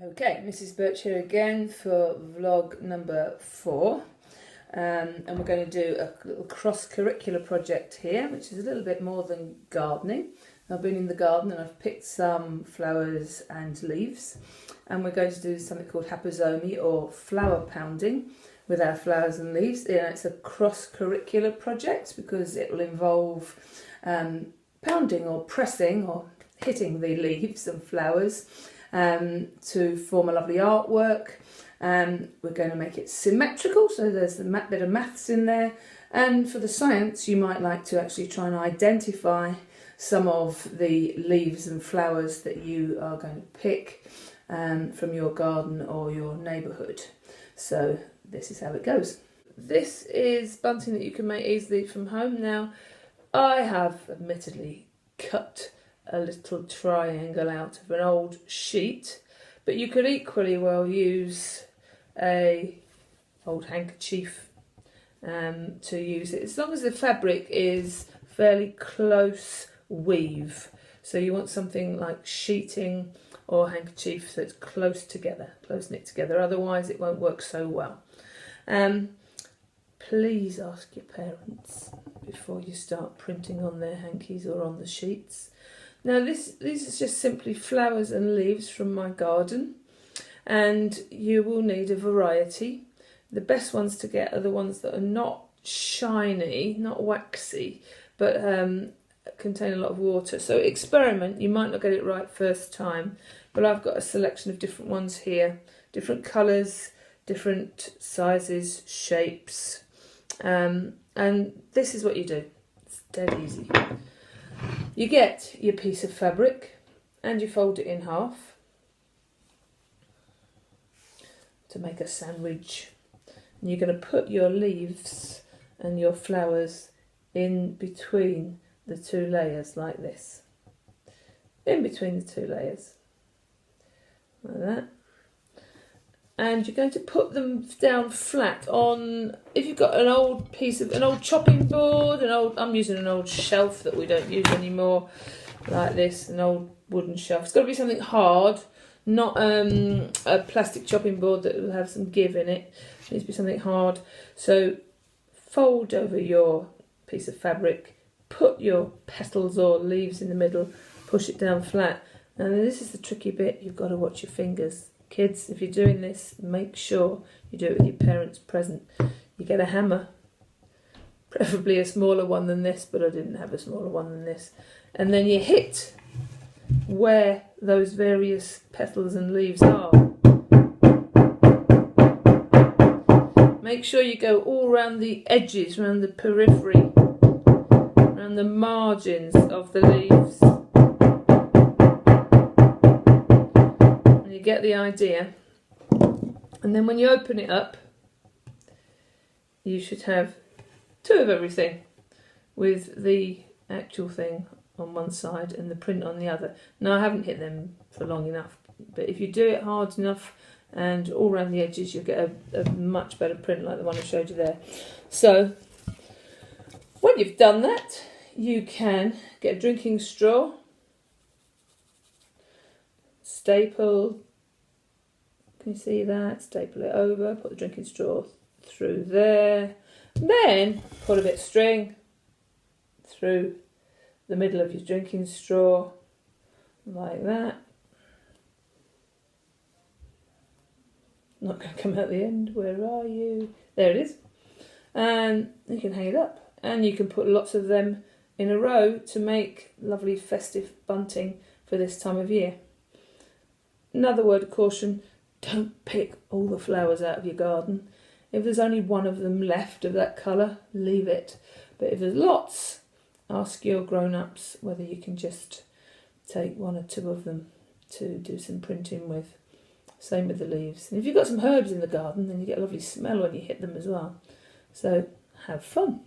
Okay, Mrs. Birch here again for vlog number 4, and we're going to do a little cross-curricular project here, which is a little bit more than gardening. I've been in the garden and I've picked some flowers and leaves, and we're going to do something called Hape Zome, or flower pounding, with our flowers and leaves. It's a cross-curricular project because it will involve pounding or pressing or hitting the leaves and flowers to form a lovely artwork. We're going to make it symmetrical, so there's a bit of maths in there, and for the science you might like to actually try and identify some of the leaves and flowers that you are going to pick from your garden or your neighbourhood. So this is how it goes. This is bunting that you can make easily from home. Now, I have admittedly cut a little triangle out of an old sheet, but you could equally well use a old handkerchief to use it, as long as the fabric is fairly close weave. So you want something like sheeting or handkerchief that's close together, close knit together, otherwise it won't work so well. Please ask your parents before you start printing on their hankies or on the sheets. Now these are just simply flowers and leaves from my garden, and you will need a variety. The best ones to get are the ones that are not shiny, not waxy, but contain a lot of water. So experiment, you might not get it right first time, but I've got a selection of different ones here, different colours, different sizes, shapes, and this is what you do. It's dead easy. You get your piece of fabric and you fold it in half to make a sandwich. And you're going to put your leaves and your flowers in between the two layers like this. In between the two layers. Like that. And you're going to put them down flat on, if you've got an old chopping board, I'm using an old shelf that we don't use anymore, like this, an old wooden shelf. It's got to be something hard, not a plastic chopping board that will have some give in it. It needs to be something hard. So fold over your piece of fabric, put your petals or leaves in the middle, push it down flat. And this is the tricky bit, you've got to watch your fingers. Kids, if you're doing this, make sure you do it with your parents present. You get a hammer, preferably a smaller one than this, but I didn't have a smaller one than this. And then you hit where those various petals and leaves are. Make sure you go all around the edges, around the periphery, around the margins of the leaves. Get the idea, and then when you open it up you should have 2 of everything, with the actual thing on one side and the print on the other. Now I haven't hit them for long enough, but if you do it hard enough and all around the edges you'll get a much better print like the one I showed you there. So when you've done that, you can get a drinking straw, staple. Can you see that? Staple it over, put the drinking straw through there, then put a bit of string through the middle of your drinking straw, like that. Not going to come out the end, where are you? There it is. And you can hang it up, and you can put lots of them in a row to make lovely festive bunting for this time of year. Another word of caution, don't pick all the flowers out of your garden. If there's only one of them left of that colour, leave it. But if there's lots, ask your grown-ups whether you can just take 1 or 2 of them to do some printing with. Same with the leaves. And if you've got some herbs in the garden, then you get a lovely smell when you hit them as well. So have fun.